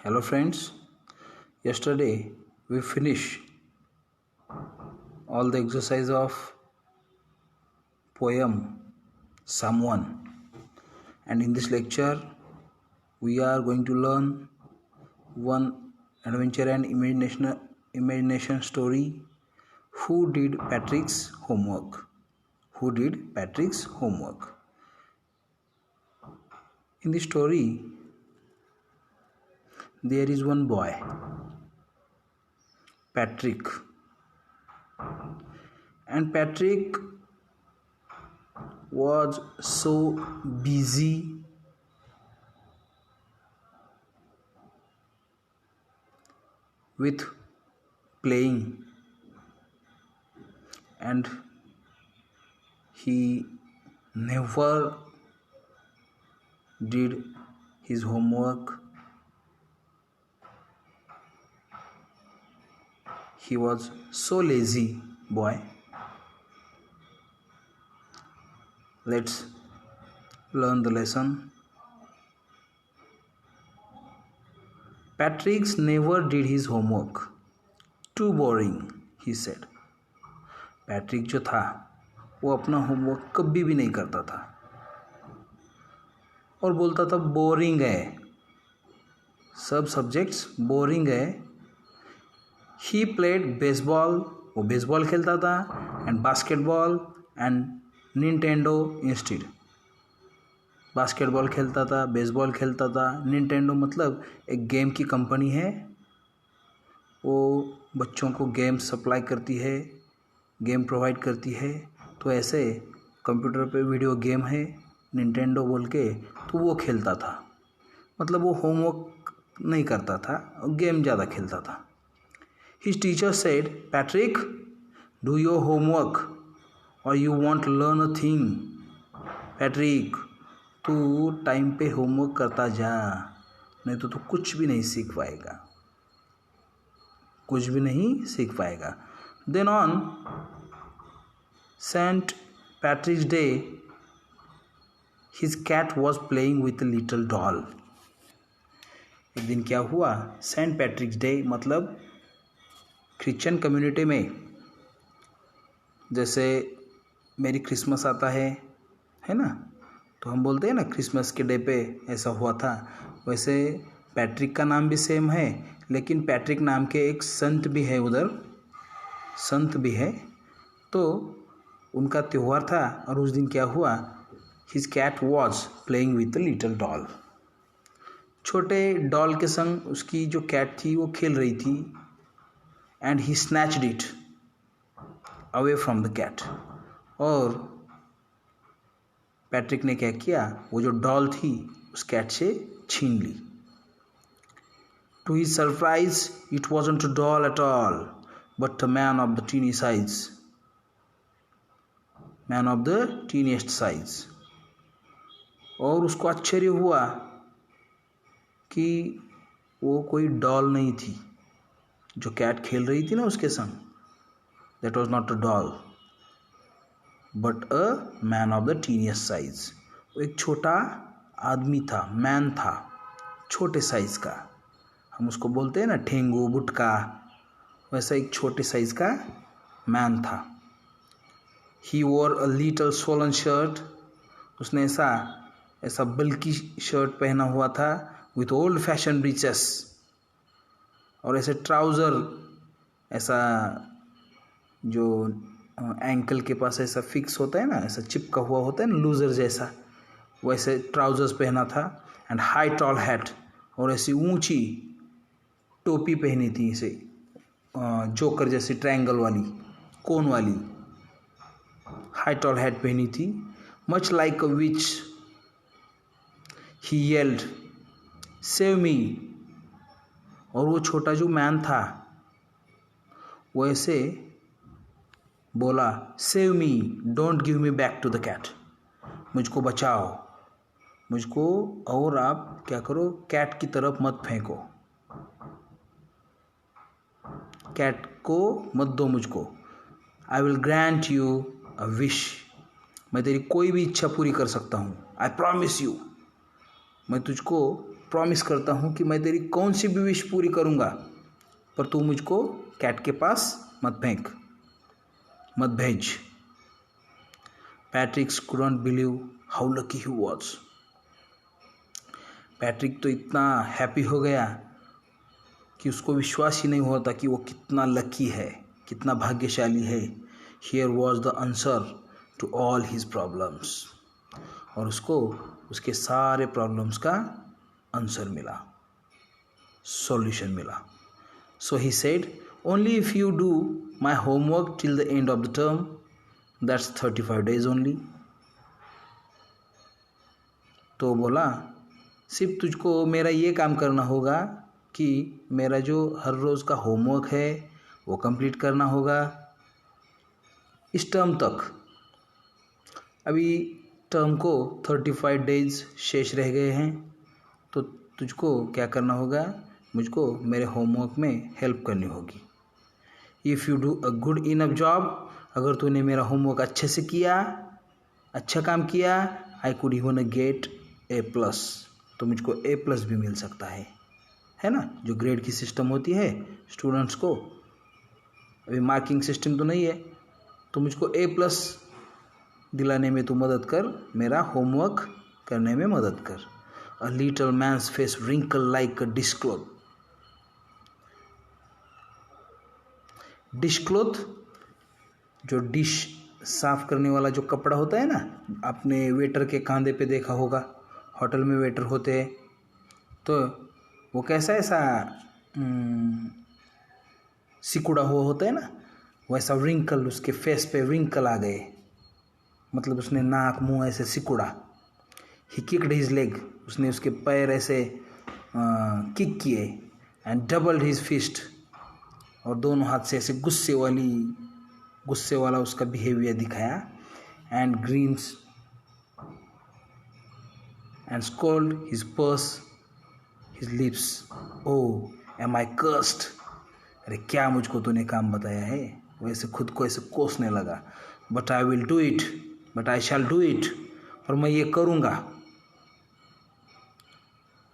Hello friends, yesterday we finished all the exercise of poem Someone, and in this lecture we are going to learn one adventure and imagination story. Who did Patrick's homework? Who did Patrick's homework? In the story there is one boy, Patrick, and Patrick was so busy with playing, and he never did his homework. He was so lazy boy. Let's learn the lesson. Patrick never did his homework. Too boring, he said. Patrick जो था वो अपना homework कभी भी नहीं करता था और बोलता था बोरिंग है, सब सब्जेक्ट्स बोरिंग है. ही प्लेड बेसबॉल, वो बेसबॉल खेलता था, and basketball and Nintendo instead. Basketball खेलता था, बेसबॉल खेलता था. निंटेंडो मतलब एक गेम की कंपनी है, वो बच्चों को गेम सप्लाई करती है, गेम प्रोवाइड करती है. तो ऐसे कंप्यूटर पे वीडियो गेम है निंटेंडो बोल के, तो वो खेलता था. मतलब वो होमवर्क नहीं करता था, गेम ज़्यादा खेलता था. His teacher said, Patrick, do your homework or you won't learn a thing. Patrick, तू टाइम पे होमवर्क करता जा, नहीं तो तू कुछ भी नहीं सीख पाएगा, कुछ भी नहीं सीख पाएगा. Then on St. Patrick's Day, his cat was playing with a little doll. एक दिन क्या हुआ, सेंट पैट्रिक्स डे मतलब क्रिश्चियन कम्युनिटी में जैसे मेरी क्रिसमस आता है ना, तो हम बोलते हैं ना क्रिसमस के डे पे ऐसा हुआ था. वैसे पैट्रिक का नाम भी सेम है, लेकिन पैट्रिक नाम के एक संत भी है, उधर संत भी है. तो उनका त्यौहार था और उस दिन क्या हुआ, his cat was playing with a little doll. छोटे डॉल के संग उसकी जो कैट थी वो खेल रही थी. And he snatched it away from the cat. और पैट्रिक ने क्या किया, वो जो डॉल थी उस कैट से छीन ली. To his surprise it wasn't a doll at all but a man of the tiny size, man of the tiniest size. और उसको आश्चर्य हुआ कि वो कोई डॉल नहीं थी, जो कैट खेल रही थी ना उसके संग, that was not a doll but a man of the tiniest size. वो एक छोटा आदमी था, मैन था, छोटे साइज का. हम उसको बोलते हैं ना ठेंगू बुटका, वैसा एक छोटे साइज का मैन था. ही वोर अ लिटल सोलन शर्ट, उसने ऐसा बल्कि शर्ट पहना हुआ था, विथ ओल्ड फैशन ब्रीचेस, और ऐसे ट्राउज़र, ऐसा जो एंकल के पास ऐसा फिक्स होता है ना, ऐसा चिपका हुआ होता है ना लूज़र जैसा, वैसे ट्राउज़र्स पहना था. एंड हाई टॉल हैट, और ऐसी ऊंची टोपी पहनी थी, इसे जोकर जैसी ट्रायंगल वाली, कोन वाली हाई टॉल हैट पहनी थी. Much like a witch he yelled save me. और वो छोटा जो मैन था वो ऐसे बोला, save me, don't give me back to the cat. मुझको बचाओ, मुझको, और आप क्या करो, कैट की तरफ मत फेंको, कैट को मत दो मुझको. I will grant you a wish, मैं तेरी कोई भी इच्छा पूरी कर सकता हूँ. आई प्रॉमिस यू, मैं तुझको प्रॉमिस करता हूँ कि मैं तेरी कौन सी भी विश पूरी करूँगा, पर तू मुझको कैट के पास मत भेज। Patrick couldn't believe how lucky he was. Patrick तो इतना हैप्पी हो गया कि उसको विश्वास ही नहीं होता कि वो कितना लकी है, कितना भाग्यशाली है। Here was the answer to all his problems. और उसको उसके सारे प्रॉब्लम्स का आंसर मिला, सॉल्यूशन मिला। So he said, only if you do my homework till the end of the term, that's 35 days only. तो बोला, सिर्फ तुझको मेरा ये काम करना होगा कि मेरा जो हर रोज़ का होमवर्क है वो कंप्लीट करना होगा इस टर्म तक। अभी टर्म को 35 डेज शेष रह गए हैं, तो तुझको क्या करना होगा, मुझको मेरे होमवर्क में हेल्प करनी होगी। If you do a good enough job, अगर तूने मेरा होमवर्क अच्छे से किया, अच्छा काम किया, I could even get A+, तो मुझको A+ भी मिल सकता है ना। जो ग्रेड की सिस्टम होती है स्टूडेंट्स को, अभी मार्किंग सिस्टम तो नहीं है, तो मुझको A+ दिलाने में तू मदद कर, मेरा होमवर्क करने में मदद कर। A little man's face wrinkle like a dishcloth. Dishcloth जो डिश साफ करने वाला जो कपड़ा होता है ना, आपने वेटर के कंधे पे देखा होगा, होटल में वेटर होते हैं, तो वो कैसा ऐसा सिकुड़ा हुआ होता है ना, वैसा रिंकल, उसके फेस पे रिंकल आ गए, मतलब उसने नाक मुंह ऐसे सिकुड़ा। ही किक्ड हिज लेग, उसने उसके पैर ऐसे किक किए, एंड डबल्ड हिज फिस्ट, और दोनों हाथ से ऐसे गुस्से वाला उसका बिहेवियर दिखाया। And greens and scolded his purse his lips, oh am I cursed, अरे क्या मुझको तूने काम बताया है। वैसे खुद को ऐसे कोसने लगा। But I will do it, but I shall do it, और मैं ये करूँगा।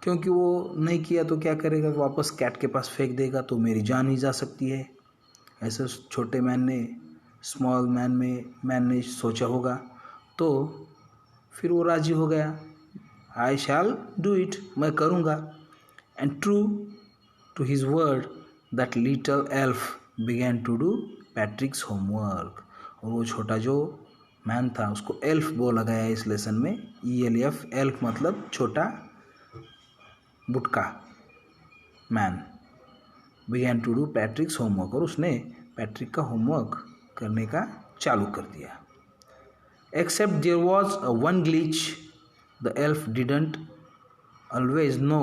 क्योंकि वो नहीं किया तो क्या करेगा, वापस कैट के पास फेंक देगा तो मेरी जान ही जा सकती है। ऐसे छोटे स्मॉल मैन ने सोचा होगा, तो फिर वो राजी हो गया। आई शैल डू इट, मैं करूँगा। And true to his word that little elf began to do Patrick's homework. और वो छोटा जो मैन था उसको एल्फ बोला गया इस लेसन में, ELF, एल्फ मतलब छोटा बुटका man. Began to do Patrick's homework, और उसने पैट्रिक का होमवर्क करने का चालू कर दिया। Except there was a one glitch, the elf didn't always know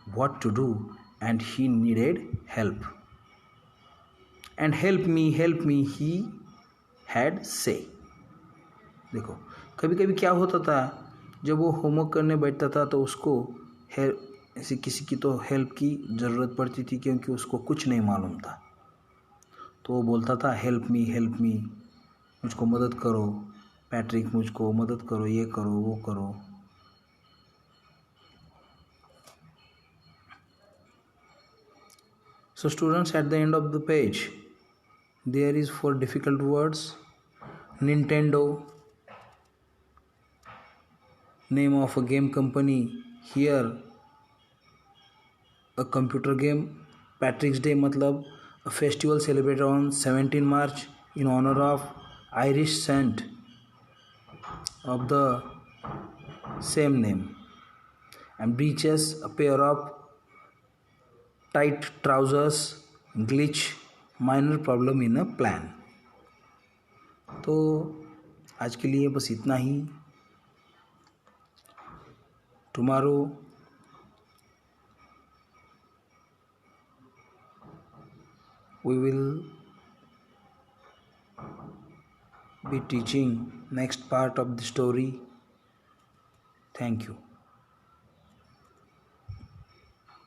what to do and he needed help. And help me he had said. देखो कभी कभी क्या होता था, जब वो होमवर्क करने बैठता था तो उसको ऐसे किसी की तो हेल्प की ज़रूरत पड़ती थी, क्योंकि उसको कुछ नहीं मालूम था। तो वो बोलता था हेल्प मी, मुझको मदद करो पैट्रिक, मुझको मदद करो, ये करो वो करो। So students, at the end of the page there is 4 difficult words. Nintendo, name of a game company, here a computer game. Patrick's Day मतलब a festival celebrated on 17 March in honor of Irish saint of the same name. And breeches, a pair of tight trousers, glitch, minor problem in a plan. तो आज के लिए बस इतना ही। Tomorrow we will be teaching next part of the story. Thank you.